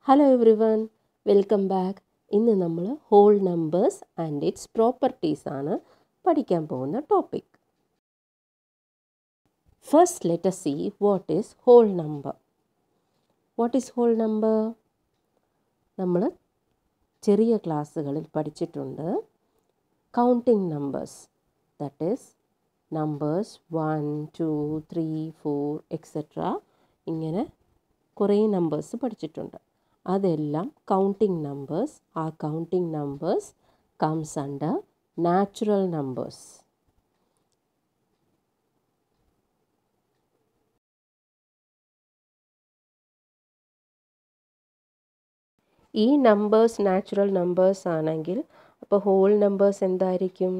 Hello everyone, welcome back. ഇന്ന് നമ്മൾ whole numbers and its properties ആണ് പഠിക്കാൻ പോകുന്ന topic. First let us see what is whole number. What is whole number? നമ്മൾ ചെറിയ ക്ലാസ്സുകളിൽ പഠിച്ചിട്ടുണ്ട് counting numbers, that is numbers 1, 2, 3, 4 etcetera. ഇങ്ങനെ കുറേ നമ്പേഴ്സ് പഠിച്ചിട്ടുണ്ട്. അതെല്ലാം കൗണ്ടിങ് നമ്പേഴ്സ്. ആ counting numbers comes under natural numbers. ഈ നമ്പേഴ്സ് നാച്ചുറൽ നമ്പേഴ്സ് ആണെങ്കിൽ അപ്പോൾ ഹോൾ നമ്പേഴ്സ് എന്തായിരിക്കും?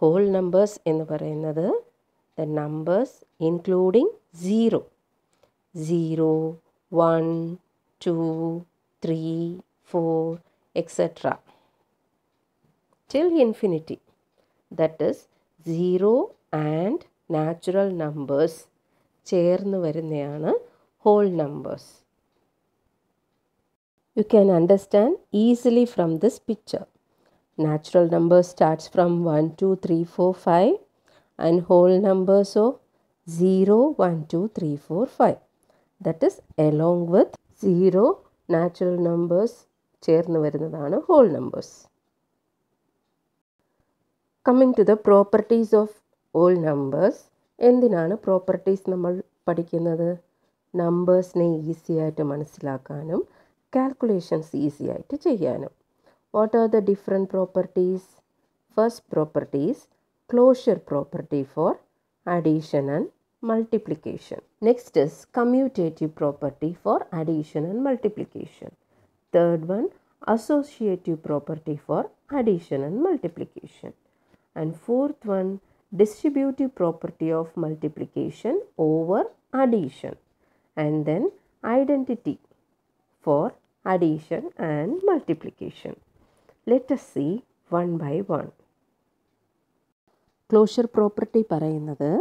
ഹോൾ നമ്പേഴ്സ് എന്ന് പറയുന്നത് the numbers including 0, 0, 1, 2, 3, 4 etc. till infinity. That is 0 and natural numbers ചേർന്ന് വരുന്നതാണ് whole numbers. You can understand easily from this picture. Natural numbers starts from 1, 2, 3, 4, 5 and whole numbers of 0, 1, 2, 3, 4, 5. That is along with 0 natural numbers ചേർന്ന് വരുന്നതാണ് whole numbers. Coming to the properties of whole numbers. എന്തിനാണ് properties നമ്മൾ പഠിക്കുന്നത്? നമ്പേഴ്സിനെ easy ആയിട്ട് മനസ്സിലാക്കാനും calculations easy ആയിട്ട് ചെയ്യാനും. What are the different properties? First property is closure property for addition and multiplication. Next is commutative property for addition and multiplication. Third one, associative property for addition and multiplication. And fourth one, distributive property of multiplication over addition. And then identity for addition and multiplication. Let us see one by one. Closure property പറയുന്നത്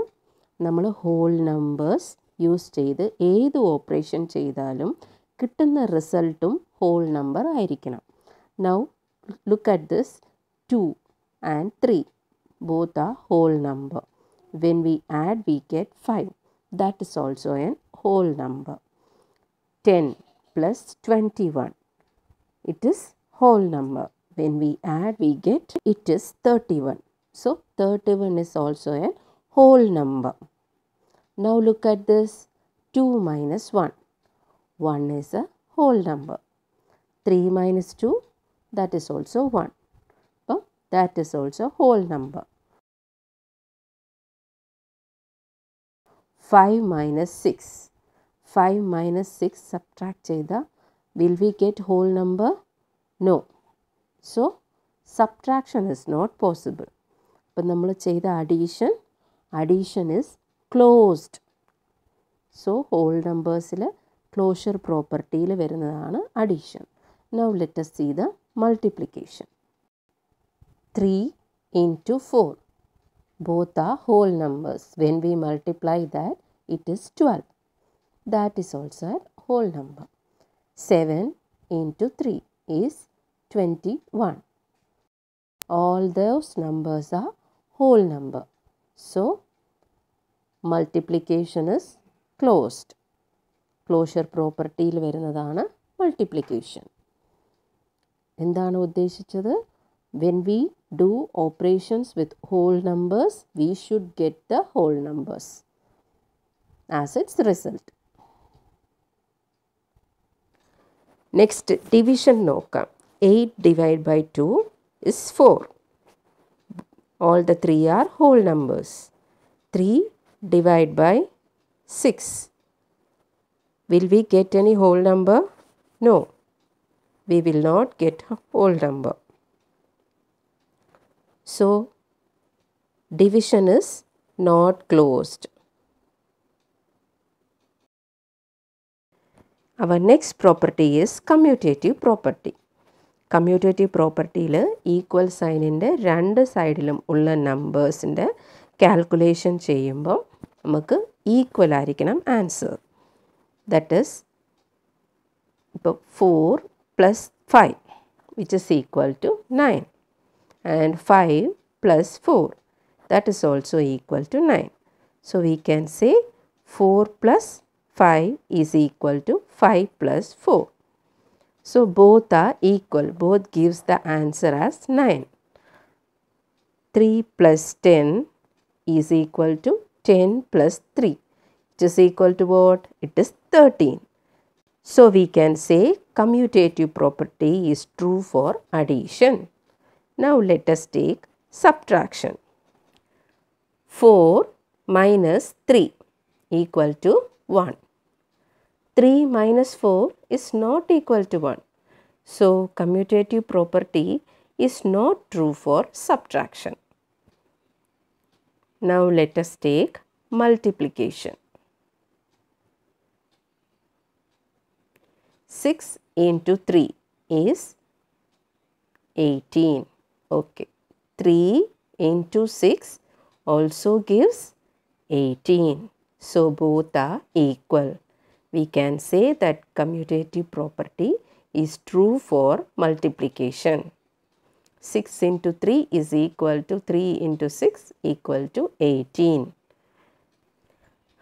നമ്മൾ whole numbers use ചെയ്ത് ഏത് operation ചെയ്താലും കിട്ടുന്ന റിസൾട്ടും whole number ആയിരിക്കണം. Now look at this 2 and 3. Both are whole number. When we add we get 5. That is also a whole number. 10 plus 21. It is whole number. When we add we get it is 31. So 31 is also a whole number. Now look at this 2 minus 1. 1 is a whole number. 3 minus 2, that is also 1. So that is also whole number. 5 minus 6. 5 minus 6 subtract ചെയ്താൽ will we get whole number? No. So subtraction is not possible. അപ്പോൾ നമ്മൾ ചെയ്ത addition is closed. So whole numbers-ൽ closure പ്രോപ്പർട്ടിയിൽ വരുന്നതാണ് addition. Now let us see the multiplication. 3 into 4. Both are whole numbers. When we multiply that, it is 12. That is also a whole number. 7 into 3 is 21. All those numbers are whole number. So multiplication is closed. Closure പ്രോപ്പർട്ടിയിൽ വരുന്നതാണ് multiplication. എന്താണ് ഉദ്ദേശിച്ചത്? When we do operations with whole numbers, we should get the whole numbers as its result. Next, division നോക്കാം. 8 divided by 2 is 4. All the 3 are whole numbers. 3 divided by 6. Will we get any whole number? No. We will not get a whole number. So, division is not closed. Our next property is commutative property. Commutative പ്രോപ്പർട്ടിയിൽ equal സൈനിൻ്റെ രണ്ട് സൈഡിലും ഉള്ള നമ്പേഴ്സിൻ്റെ calculation ചെയ്യുമ്പോൾ നമുക്ക് equal ആയിരിക്കണം answer. That is 4 plus 5 which is equal to 9 and 5 plus 4 that is also equal to 9. So we can say 4 plus 5 is equal to 5 plus 4. So both are equal, both gives the answer as 9. 3 plus 10 is equal to 10 plus 3 which is equal to what? It is 13. So we can say commutative property is true for addition. Now let us take subtraction. 4 minus 3 equal to 1. 3 minus 4 is not equal to 1. So commutative property is not true for subtraction. Now let us take multiplication. 6 into 3 is 18. Okay. 3 into 6 also gives 18. So both are equal. We can say that commutative property is true for multiplication. 6 into 3 is equal to 3 into 6 equal to 18.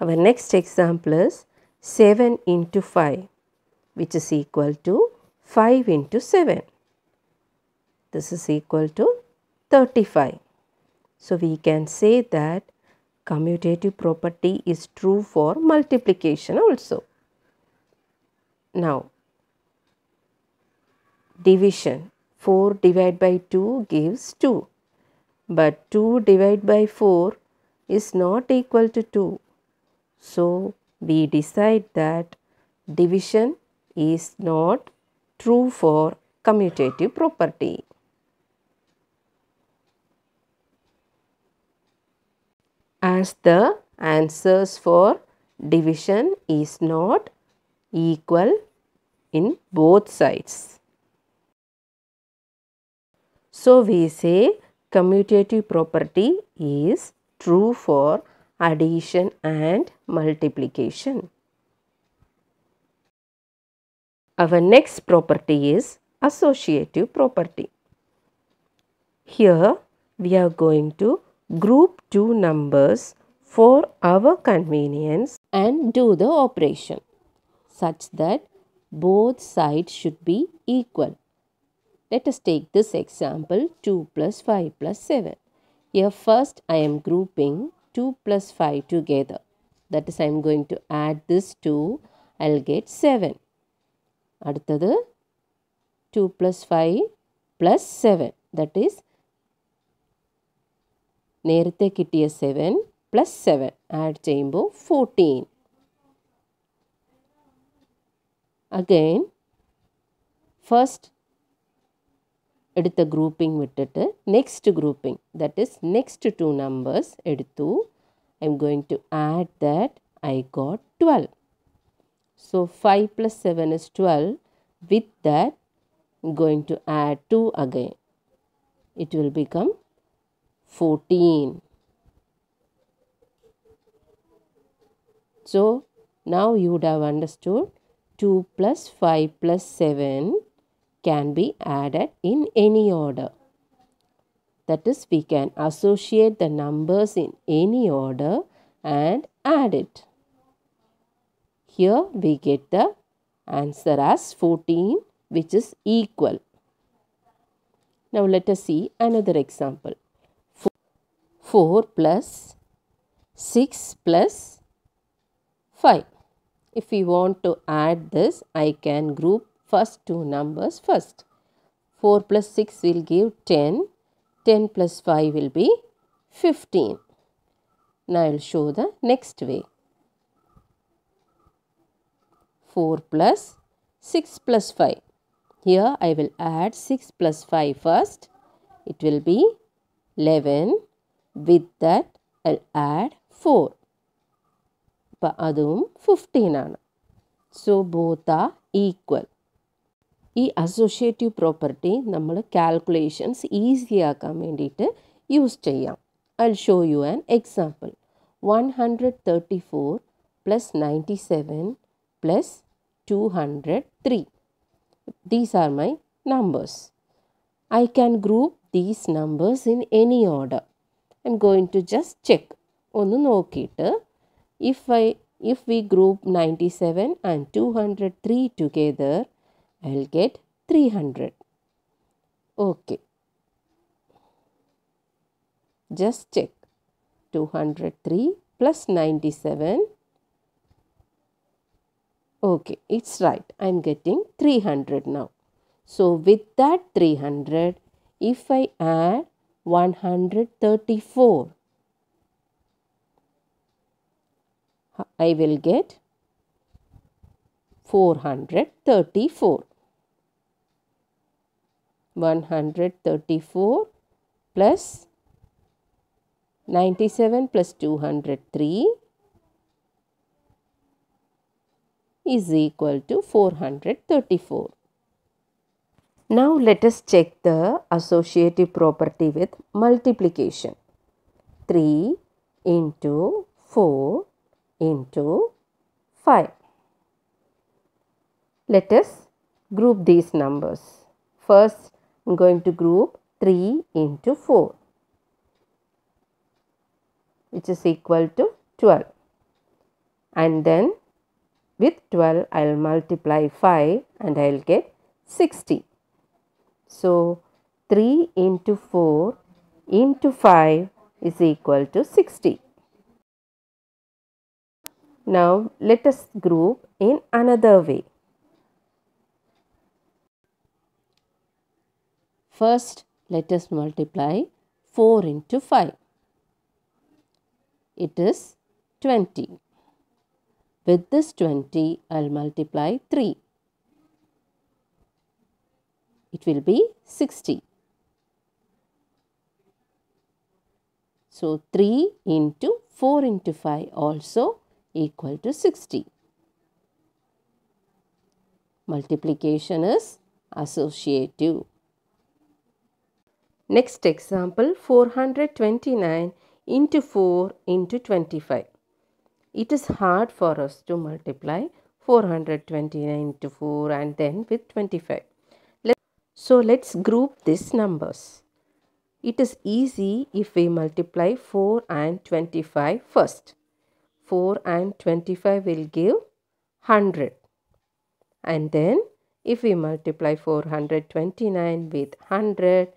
Our next example is 7 into 5 which is equal to 5 into 7. This is equal to 35. So we can say that commutative property is true for multiplication also. Now division. 4 divided by 2 gives 2. But 2 divided by 4 is not equal to 2. So we decide that division is not true for commutative property. As the answers for division is not equal in both sides. So we say commutative property is true for addition and multiplication. Our next property is associative property. Here we are going to group two numbers for our convenience and do the operation such that both sides should be equal. Let us take this example 2 plus 5 plus 7. Here first I am grouping 2 plus 5 together. That is I am going to add this 2. I will get 7. അടുത്തത് 2 plus 5 plus 7. That is നേരത്തെ കിട്ടിയ 7 plus 7 add ചെയ്യുമ്പോൾ 14. Again first എടുത്ത grouping വിട്ടിട്ട് next grouping that is next two numbers എടുത്തു. I'm going to add that I got 12. So 5 plus 7 is 12. With that I am going to add 2 again. It will become 14. So now you would have understood 2 plus 5 plus 7 can be added in any order. That is, we can associate the numbers in any order and add it. Here we get the answer as 14, which is equal. Now let us see another example. 4 plus 6 plus 5. If we want to add this, I can group first two numbers first. 4 plus 6 will give 10. 10 plus 5 will be 15. Now I will show the next way. 4 plus 6 plus 5. Here I will add 6 plus 5 first. It will be 11. With that I will add 4. അപ്പോൾ അതും 15 ആണ്. So both are equal. ഈ associative property നമ്മൾ calculations easy ആക്കാൻ വേണ്ടിയിട്ട് use ചെയ്യാം. I will show you an example. 134 plus 97 plus 203. These are my numbers. I can group these numbers in any order. I'm going to just check. ഒന്ന് നോക്കിയിട്ട് if we group 97 and 203 together, I'll get 300. Okay. Just check. 203 plus 97. Okay, it's right. I'm getting 300 now. So with that 300, if I add 134, I will get 434. 134 plus 97 plus 203 is equal to 434. Now let us check the associative property with multiplication. 3 into 4 into 5. Let us group these numbers. First, I am going to group 3 into 4, which is equal to 12. And then with 12, I will multiply 5 and I will get 60. So 3 into 4 into 5 is equal to 60. Now let us group in another way. First, let us multiply 4 into 5. It is 20. With this 20, I'll multiply 3. It will be 60. So 3 into 4 into 5 also equal to 60. Multiplication is associative. Next example, 429 into 4 into 25. It is hard for us to multiply 429 into 4 and then with 25. So let's group these numbers. It is easy if we multiply 4 and 25 first. 4 and 25 will give 100. And then if we multiply 429 with 100,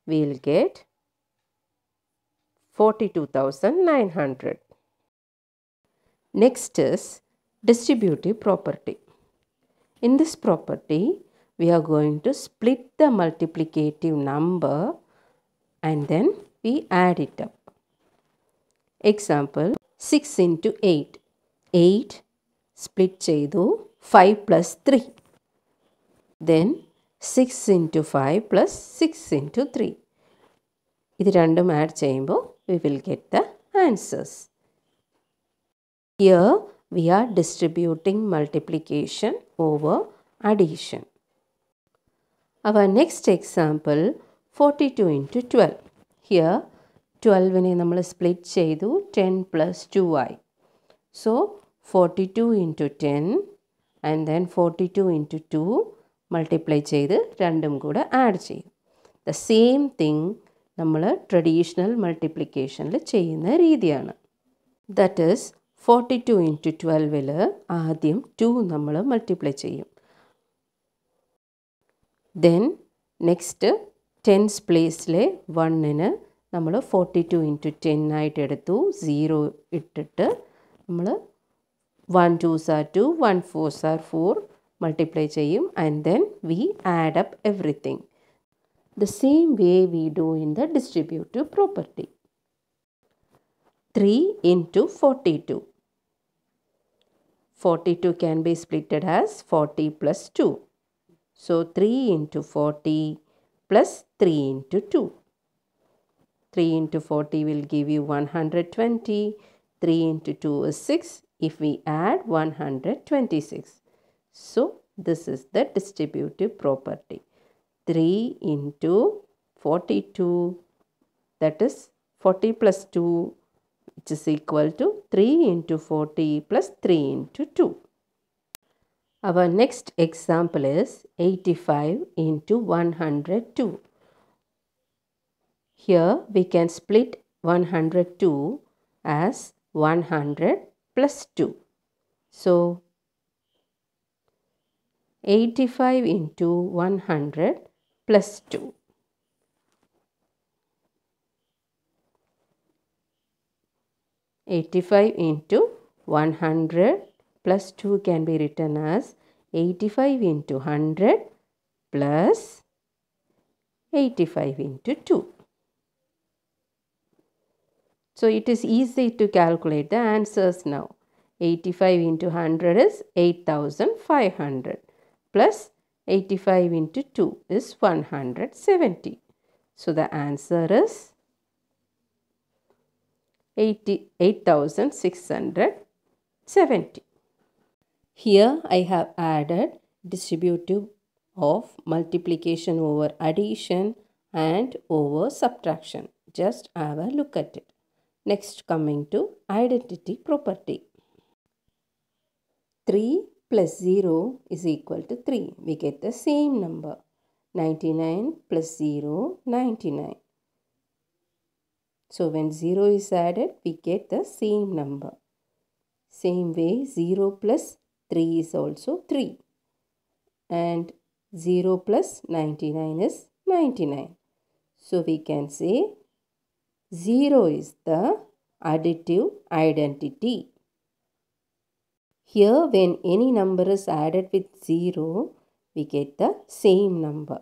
we will get 42,900. Next is distributive property. In this property, we are going to split the multiplicative number and then we add it up. Example, 6 into 8. 8 split cheydu 5 plus 3. Then 6 into 5 plus 6 into 3. ഇത് രണ്ടും add ചെയ്യുമ്പോൾ we will get the answers. Here we are distributing multiplication over addition. Our next example, 42 into 12. Here 12 ne നമ്മൾ split ചെയ്തു 10 plus 2 ആയി. So 42 into 10 and then 42 into 2 multiply ചെയ്ത് രണ്ടും കൂടെ add ചെയ്യും. The same thing നമ്മൾ traditional മൾട്ടിപ്ലിക്കേഷനിൽ ചെയ്യുന്ന രീതിയാണ്. That is 42 into 12ൽ ആദ്യം 2 നമ്മൾ മൾട്ടിപ്ലൈ ചെയ്യും. Then next 10's പ്ലേസിലെ 1ന് നമ്മൾ 42 into 10 ആയിട്ട് എടുത്തു. 0 ഇട്ടിട്ട് നമ്മൾ 1 2s are 2, 1 4s are 4 multiply ചെയ്യും and then we add up everything. The same way we do in the distributive property. 3 into 42. 42 can be splitted as 40 plus 2. So 3 into 40 plus 3 into 2. 3 into 40 will give you 120. 3 into 2 is 6. If we add 126. So this is the distributive property. 3 into 42, that is 40 plus 2, which is equal to 3 into 40 plus 3 into 2. Our next example is 85 into 102. Here we can split 102 as 100 plus 2. So 85 into 100 plus 2. 85 into 100 plus 2 can be written as 85 into 100 plus 85 into 2. So it is easy to calculate the answers now. 85 into 100 is 8500 plus 85 into 2 is 170. So the answer is 8670. Here I have added distributive of multiplication over addition and over subtraction. Just have a look at it. Next, coming to identity property. 3 plus 0 is equal to 3. We get the same number. 99 plus 0, 99. So when 0 is added, we get the same number. Same way, 0 plus 3 is also 3. And 0 plus 99 is 99. So we can say 0 is the additive identity. Here when any number is added with 0, we get the same number.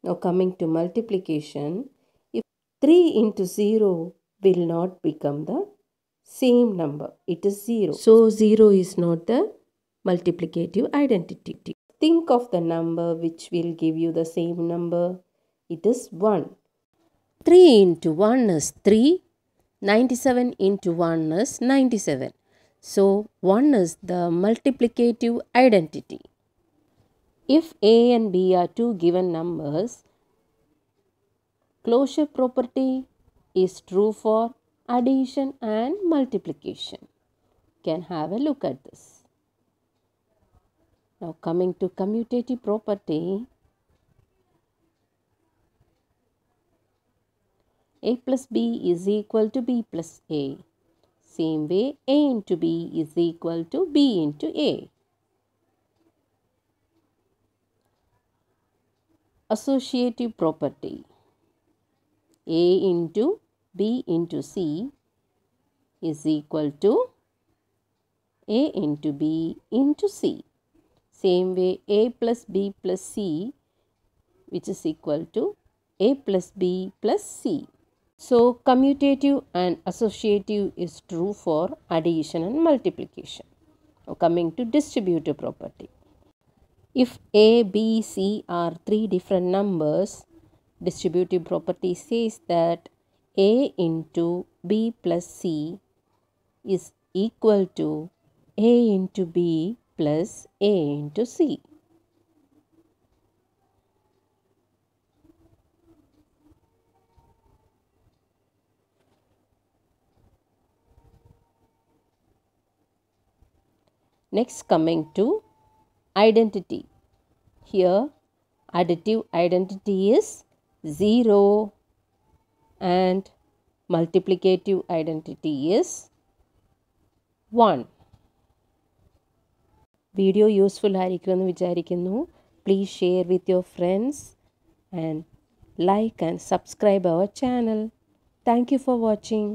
Now coming to multiplication, if 3 into 0 will not become the same number. It is 0. So 0 is not the multiplicative identity. Think of the number which will give you the same number. It is 1. 3 into 1 is 3. 97 into 1 is 97. So 1 is the multiplicative identity. If A and B are two given numbers, closure property is true for addition and multiplication. Can have a look at this. Now coming to commutative property, A plus B is equal to B plus A. Same way, A into B is equal to B into A. Associative property, A into B into C is equal to A into B into C. Same way, A plus B plus C, which is equal to A plus B plus C. So commutative and associative is true for addition and multiplication. Now coming to distributive property. If A, B, C are three different numbers, distributive property says that A into B plus C is equal to A into B plus A into C. Next coming to identity. Here additive identity is 0 and multiplicative identity is 1. Video useful ആയിരിക്കുമെന്ന് വിചാരിക്കുന്നു. Please share with your friends and like and subscribe our channel. Thank you for watching.